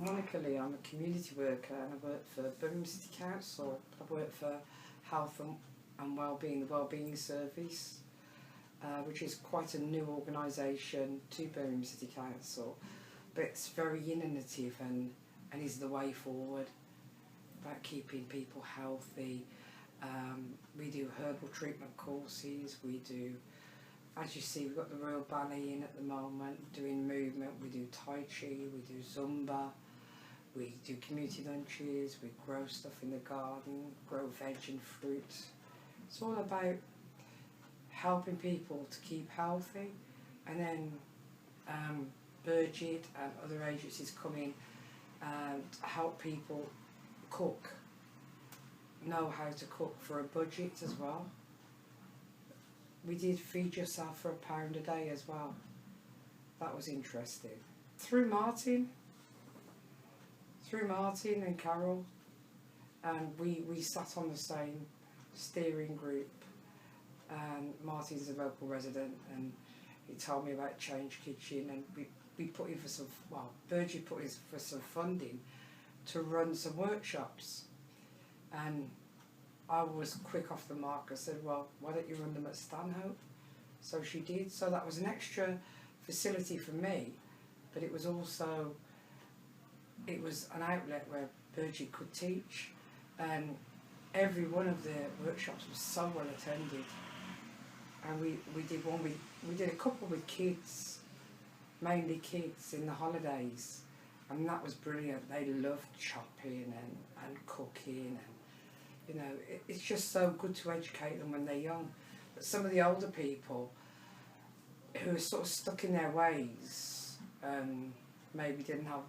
Monica Lee, I'm a community worker and I work for Birmingham City Council. I work for Health and Wellbeing, the Wellbeing Service, which is quite a new organisation to Birmingham City Council, but it's very innovative and is the way forward about keeping people healthy. We do herbal treatment courses, we do, as you see, we've got the Royal Ballet in at the moment, doing movement, we do Tai Chi, we do Zumba, we do community lunches, we grow stuff in the garden, grow veg and fruit. It's all about helping people to keep healthy, and then Birch and other agencies come in to help people cook, know how to cook for a budget as well. We did Feed Yourself for £1 a day as well. That was interesting. Through Martin and Carol, and we sat on the same steering group, and Martin's a local resident and he told me about ChangeKitchen, and we put in for some, well, Birch put in for some funding to run some workshops, and I was quick off the mark. I said, well, why don't you run them at Stanhope? So she did. So that was an extra facility for me, but it was also, it was an outlet where Birch could teach, and every one of the workshops was so well attended. And we did one with, we did a couple with kids, mainly kids in the holidays, and that was brilliant. They loved chopping and cooking, and you know, it's just so good to educate them when they're young. But some of the older people who are sort of stuck in their ways, maybe didn't have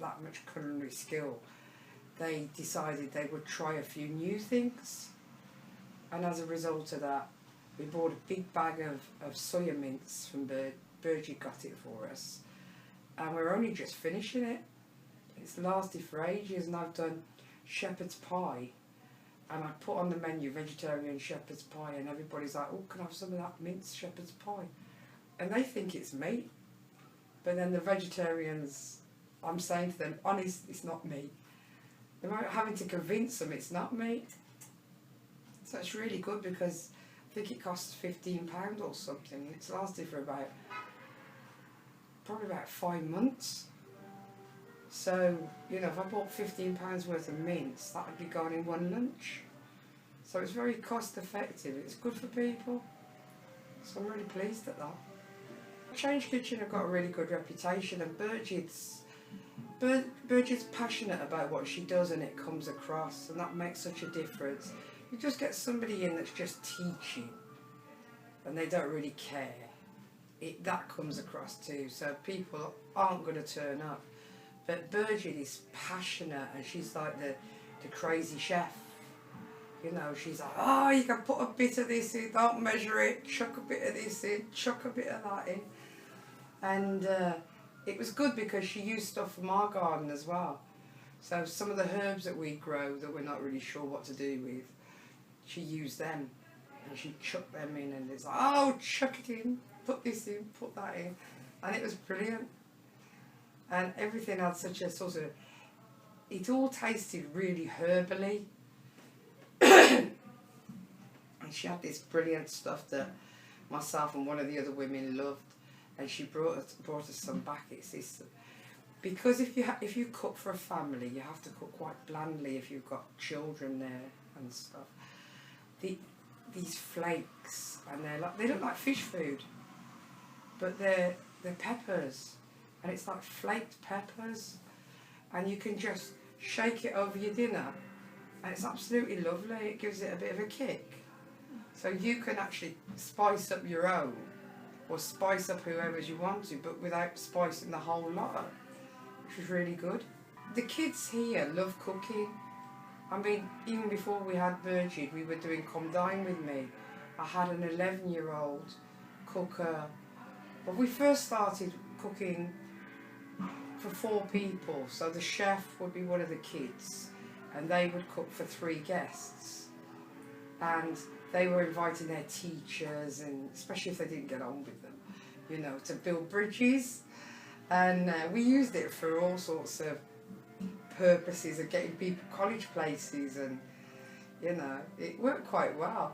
that much culinary skill, they decided they would try a few new things, and as a result of that, we bought a big bag of soya mince from Birch got it for us, and we're only just finishing it. It's lasted for ages, and I've done shepherd's pie, and I put on the menu vegetarian shepherd's pie, and everybody's like, oh, can I have some of that minced shepherd's pie? And they think it's meat, but then the vegetarians, I'm saying to them, honest, it's not meat. They're having to convince them it's not meat. So it's really good, because I think it costs £15 or something, and it's lasted for probably about 5 months. So, you know, if I bought £15 worth of mince, that would be gone in one lunch. So it's very cost effective, it's good for people. So I'm really pleased at that. ChangeKitchen have got a really good reputation, and Birch is passionate about what she does, and it comes across, and that makes such a difference. You just get somebody in that's just teaching, and they don't really care. That comes across too, so people aren't going to turn up. But Birch is passionate, and she's like the crazy chef. You know, she's like, oh, you can put a bit of this in, don't measure it, chuck a bit of this in, chuck a bit of that in. And it was good because she used stuff from our garden as well. So some of the herbs that we grow that we're not really sure what to do with, she used them, and she chucked them in, and it's like, oh, chuck it in, put this in, put that in. And it was brilliant. And everything had such a sort of, it all tasted really herbally. And she had this brilliant stuff that myself and one of the other women loved, and she brought us some back. It's this, because if you cook for a family, you have to cook quite blandly if you've got children there and stuff. These flakes, and they look like fish food, but they're peppers, and it's like flaked peppers, and you can just shake it over your dinner, and it's absolutely lovely. It gives it a bit of a kick. So you can actually spice up your own, or spice up whoever's you want to, but without spicing the whole lot, which was really good. The kids here love cooking. I mean, even before we had Birch, we were doing Come Dine With Me. I had an 11-year-old cooker. But we first started cooking for 4 people, so the chef would be one of the kids, and they would cook for 3 guests. And they were inviting their teachers, and especially if they didn't get on with them, you know, to build bridges. And we used it for all sorts of purposes of getting people college places, and you know, it worked quite well.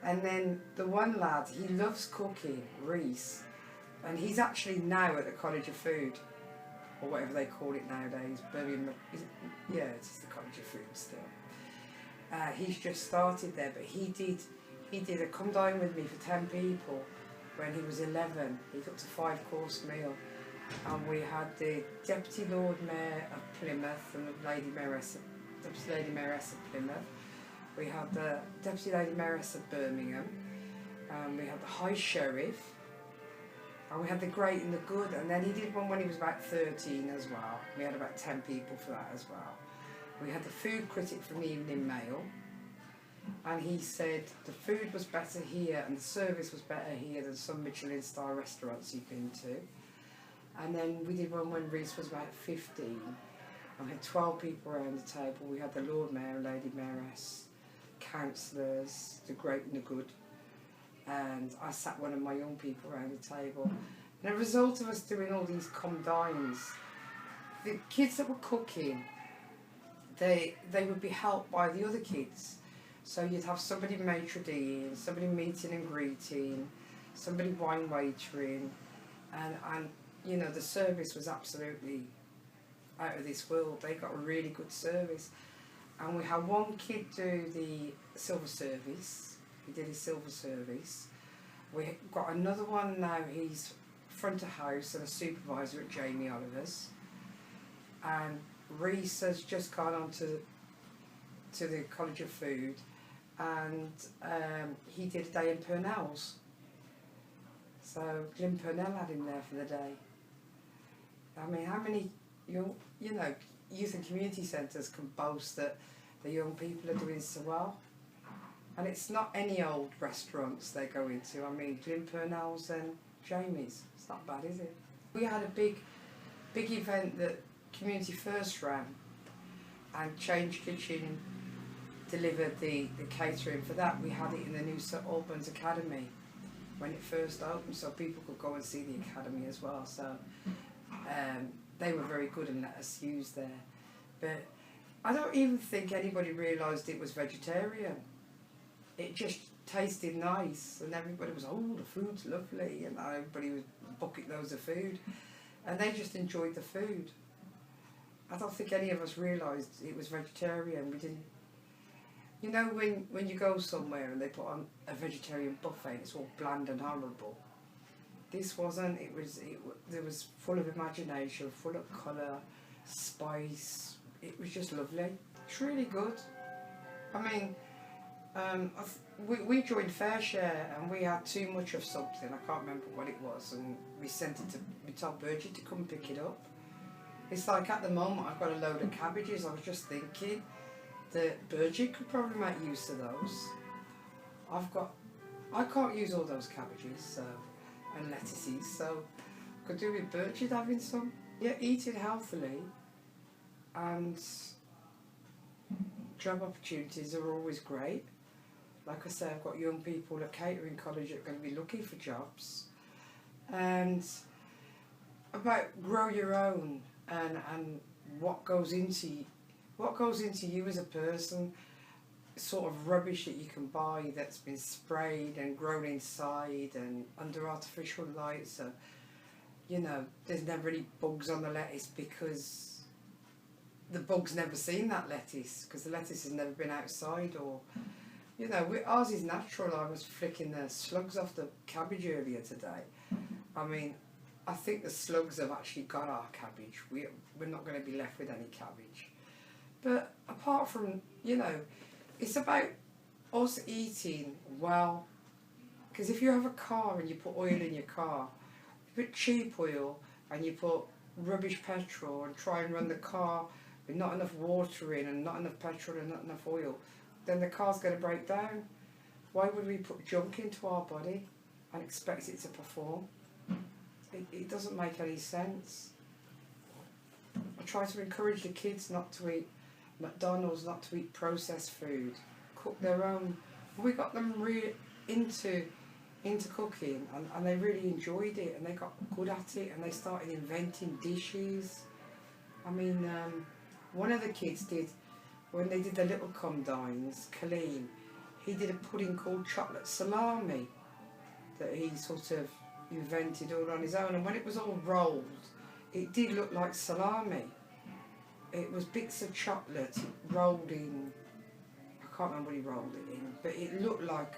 And then the one lad, he loves cooking, Reese, and he's actually now at the College of Food, or whatever they call it nowadays. Birmingham, yeah, it's the College of Food still. He's just started there, but he did a come dine with me for 10 people when he was 11. He cooked a 5-course meal, and we had the Deputy Lord Mayor of Plymouth and the Deputy Lady Mayoress of Plymouth. We had the Deputy Lady Mayoress of Birmingham, we had the High Sheriff, and we had the Great and the Good, and then he did one when he was about 13 as well. We had about 10 people for that as well. We had the food critic from the Evening Mail, and he said the food was better here and the service was better here than some Michelin star restaurants you've been to. And then we did one when Reese was about 15, and we had 12 people around the table. We had the Lord Mayor, Lady Mayoress, councillors, the Great and the Good, and I sat one of my young people around the table. And as a result of us doing all these come dines, the kids that were cooking, they would be helped by the other kids. So you'd have somebody maitre d', somebody meeting and greeting, somebody wine waitering, and you know, the service was absolutely out of this world. They got a really good service. And we had one kid do the silver service. He did his silver service. We got another one now, he's front of house and a supervisor at Jamie Oliver's. And Reese has just gone on to the College of Food, and he did a day in Purnell's. So Glyn Purnell had him there for the day. I mean, how many young, you know, youth and community centres can boast that the young people are doing so well? And it's not any old restaurants they go into. I mean, Glyn Purnell's and Jamie's. It's not bad, is it? We had a big event that Community First ran, and ChangeKitchen delivered the catering for that. We had it in the new St Albans Academy when it first opened, so people could go and see the academy as well. So they were very good and let us use there. But I don't even think anybody realised it was vegetarian. It just tasted nice, and everybody was, oh, the food's lovely, and everybody was bucket loads of food, and they just enjoyed the food. I don't think any of us realised it was vegetarian. We didn't. You know, when you go somewhere and they put on a vegetarian buffet, it's all bland and horrible. This wasn't. It was full of imagination, full of colour, spice. It was just lovely. It's really good. I mean, we joined Fair Share, and we had too much of something. I can't remember what it was, and we told Birch to come pick it up. It's like at the moment I've got a load of cabbages. I was just thinking that Birch could probably make use of those. I can't use all those cabbages, so, and lettuces, so I could do with Birch having some. Yeah, eating healthily, and job opportunities are always great. Like I say, I've got young people at catering college that are going to be looking for jobs. And about grow your own, and what goes into you as a person, sort of rubbish that you can buy that's been sprayed and grown inside and under artificial light. So, you know, there's never any bugs on the lettuce because the bug's never seen that lettuce, because the lettuce has never been outside. Or, you know, ours is natural. I was flicking the slugs off the cabbage earlier today. I mean, I think the slugs have actually got our cabbage. We're not going to be left with any cabbage. But apart from, you know, it's about us eating well. Because if you have a car and you put oil in your car, you put cheap oil and you put rubbish petrol and try and run the car with not enough water in and not enough petrol and not enough oil, then the car's going to break down. Why would we put junk into our body and expect it to perform? It doesn't make any sense. I try to encourage the kids not to eat McDonald's, not to eat processed food, cook their own. We got them into cooking, and they really enjoyed it, and they got good at it, and they started inventing dishes. I mean, One of the kids did, when they did the little comdines, Kaleem, he did a pudding called chocolate salami that he sort of invented all on his own, and when it was all rolled, it did look like salami. It was bits of chocolate rolled in, I can't remember what he rolled it in, but it looked like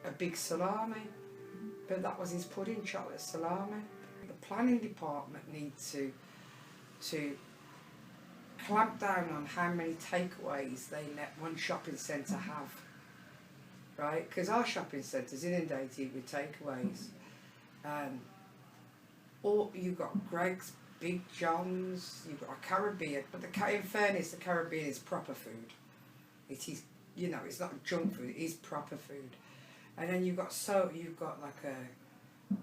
a big salami. But that was his pudding, chocolate salami. The planning department needs to clamp down on how many takeaways they let one shopping centre have, right? Because our shopping centre's inundated with takeaways. Or you've got Greg's, Big John's, you've got a Caribbean, but in fairness, the Caribbean is proper food. It is, you know, it's not junk food, it is proper food. And then you've got like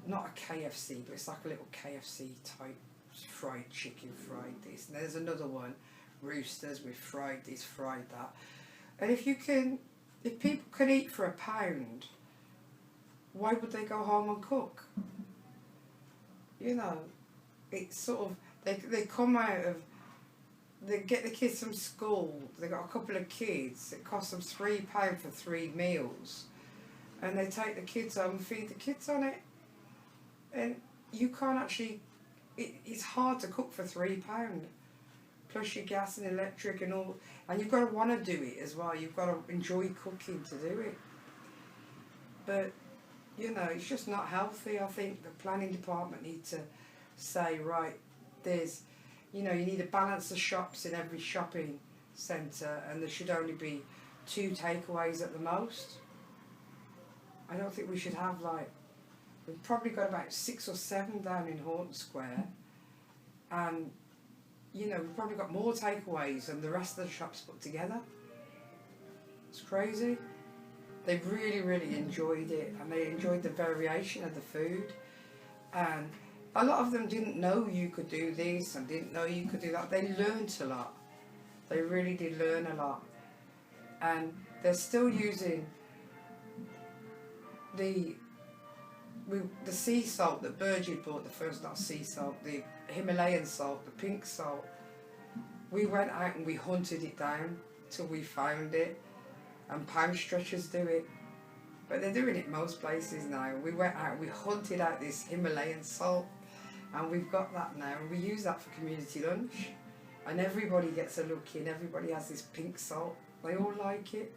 not a KFC, but it's like a little KFC type fried chicken, fried this. And there's another one, Roosters, with fried this, fried that. And if people can eat for £1, why would they go home and cook? You know, it's sort of, they come out of, they get the kids from school, they got a couple of kids, it costs them £3 for 3 meals, and they take the kids home and feed the kids on it. And you can't actually, it's hard to cook for £3, plus your gas and electric and all, and you've got to want to do it as well, you've got to enjoy cooking to do it. But, you know, it's just not healthy. I think the planning department need to say, right, there's, you know, you need to balance the shops in every shopping centre, and there should only be 2 takeaways at the most. I don't think we should have, like, we've probably got about 6 or 7 down in Horton Square, and, you know, we've probably got more takeaways than the rest of the shops put together. It's crazy. They really, really enjoyed it, and they enjoyed the variation of the food. And a lot of them didn't know you could do this and didn't know you could do that. They learnt a lot. They really did learn a lot. And they're still using the sea salt that Birch had bought, the first, not sea salt, the Himalayan salt, the pink salt. We went out and we hunted it down till we found it. And pound stretchers do it, but they're doing it most places now. We went out, we hunted out this Himalayan salt, and we've got that now, and we use that for community lunch, and everybody gets a look in. Everybody has this pink salt, they all like it.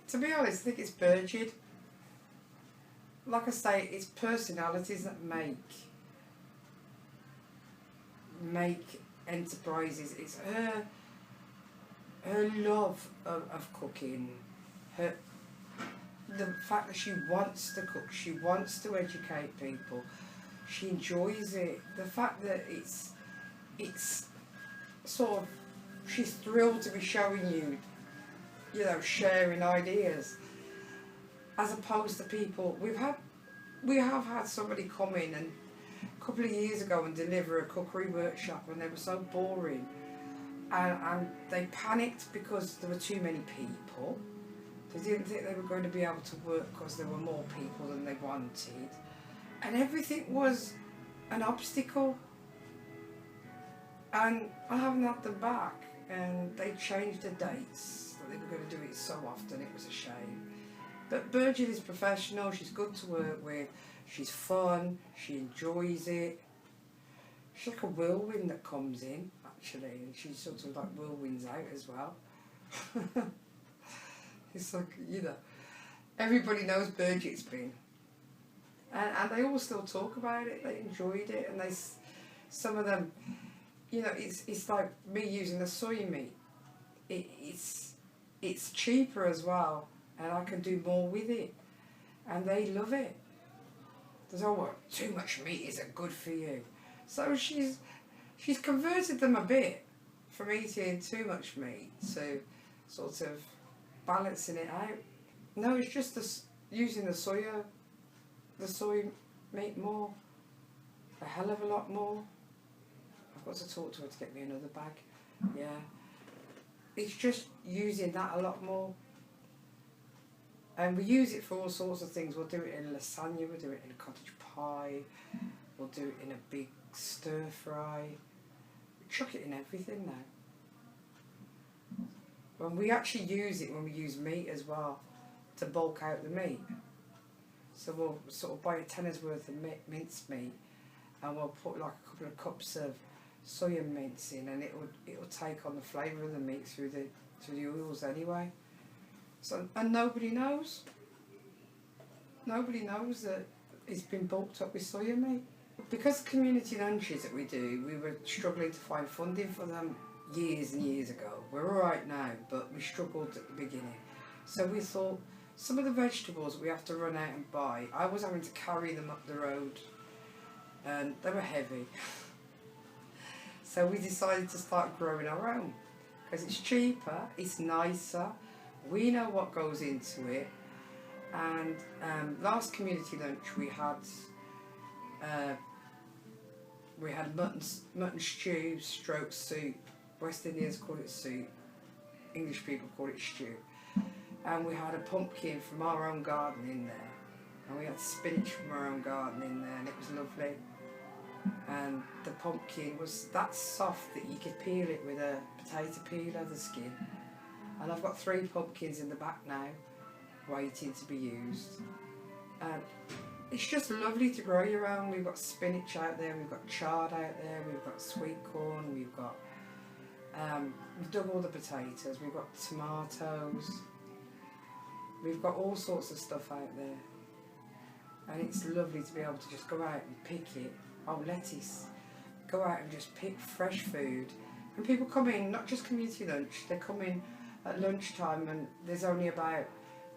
To be honest, I think it's Birchid. Like I say, it's personalities that make enterprises. It's her love of cooking, the fact that she wants to cook, she wants to educate people, she enjoys it, the fact that it's sort of, she's thrilled to be showing you, you know, sharing ideas, as opposed to people, we have had somebody come in and a couple of years ago and deliver a cookery workshop, and they were so boring. And they panicked because there were too many people. They didn't think they were going to be able to work because there were more people than they wanted. And everything was an obstacle. And I haven't had them back. And they changed the dates. They were going to do it so often, it was a shame. But Birgit is professional, she's good to work with, she's fun, she enjoys it. She's like a whirlwind that comes in, actually, and she sort of like whirlwinds out as well. It's like, you know, everybody knows Birgit's been. And they all still talk about it, they enjoyed it, and some of them, you know, it's like me using the soy meat. It's cheaper as well, and I can do more with it, and they love it. There's well, too much meat isn't good for you. So she's converted them a bit from eating too much meat to sort of balancing it out. No, it's just using the soy meat more, a hell of a lot more. I've got to talk to her to get me another bag. Yeah, it's just using that a lot more. And we use it for all sorts of things. We'll do it in lasagna, we'll do it in a cottage pie, we'll do it in a big stir fry. We chuck it in everything now. When we actually use it when we use meat as well, to bulk out the meat. So we'll sort of buy a tenner's worth of minced meat, and we'll put like a couple of cups of soya mince in, and it'll take on the flavour of the meat through the oils anyway. So, and nobody knows. Nobody knows that it's been bulked up with soya meat. Because community lunches that we do, we were struggling to find funding for them years and years ago. We're alright now, but we struggled at the beginning. So we thought, some of the vegetables we have to run out and buy, I was having to carry them up the road, and they were heavy. So we decided to start growing our own, because it's cheaper, it's nicer, we know what goes into it. And last community lunch we had mutton stew stroke soup. West Indians call it soup, English people call it stew. And we had a pumpkin from our own garden in there, and we had spinach from our own garden in there, and it was lovely. And the pumpkin was that soft that you could peel it with a potato peeler, the skin. And I've got 3 pumpkins in the back now, waiting to be used. And it's just lovely to grow your own. We've got spinach out there, we've got chard out there, we've got sweet corn, we've dug all the potatoes, we've got tomatoes, we've got all sorts of stuff out there. And it's lovely to be able to just go out and pick it. Oh, lettuce. Go out and just pick fresh food. And people come in, not just community lunch, they come in at lunchtime, and there's only about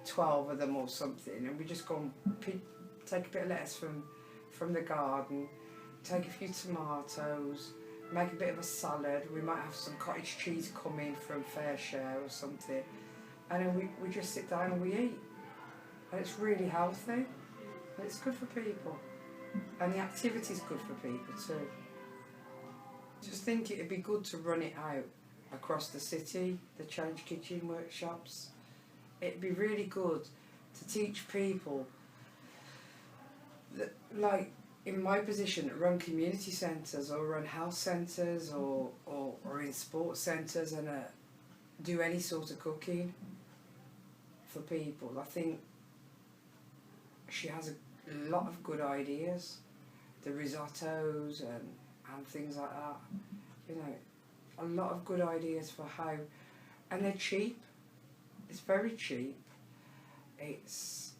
12 of them or something, and we just go and take a bit of lettuce from the garden, take a few tomatoes, make a bit of a salad. We might have some cottage cheese coming from Fair Share or something, and then we just sit down and we eat. And it's really healthy, and it's good for people, and the activity's good for people too. Just think it'd be good to run it out across the city, the ChangeKitchen workshops. It'd be really good to teach people that, like in my position, that run community centres or run health centres or in sports centres, and do any sort of cooking for people. I think she has a lot of good ideas, the risottos and things like that, you know, a lot of good ideas for how, and they're cheap. It's very cheap. It's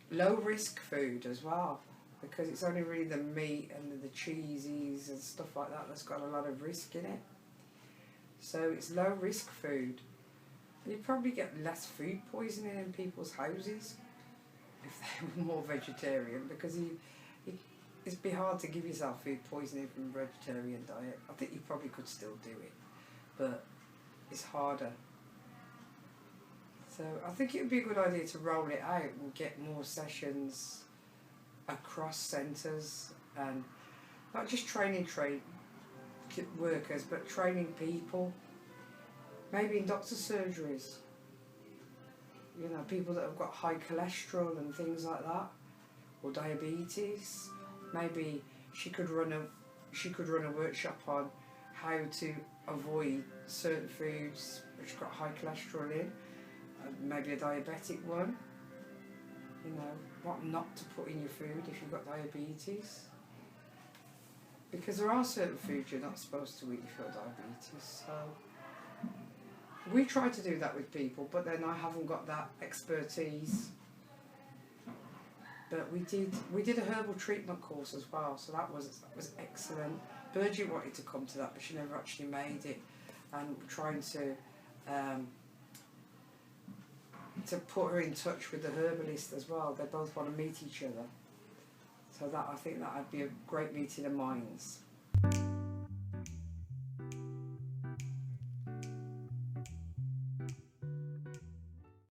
low risk food as well, because it's only really the meat and the cheesies and stuff like that that's got a lot of risk in it. So it's low risk food. You probably get less food poisoning in people's houses if they were more vegetarian, because it'd be hard to give yourself food poisoning from a vegetarian diet. I think you probably could still do it, but it's harder. So I think it would be a good idea to roll it out and get more sessions across centres, and not just training workers, but training people. Maybe in doctor surgeries, you know, people that have got high cholesterol and things like that, or diabetes. Maybe she could run a workshop on how to avoid certain foods which got high cholesterol in. Maybe a diabetic one, you know, what not to put in your food if you've got diabetes. Because there are certain foods you're not supposed to eat if you've got diabetes. So we try to do that with people, but then I haven't got that expertise. But we did a herbal treatment course as well, so that was excellent. Birch wanted to come to that, but she never actually made it. And we're trying to put her in touch with the herbalist as well. They both want to meet each other. So that, I think that would be a great meeting of minds.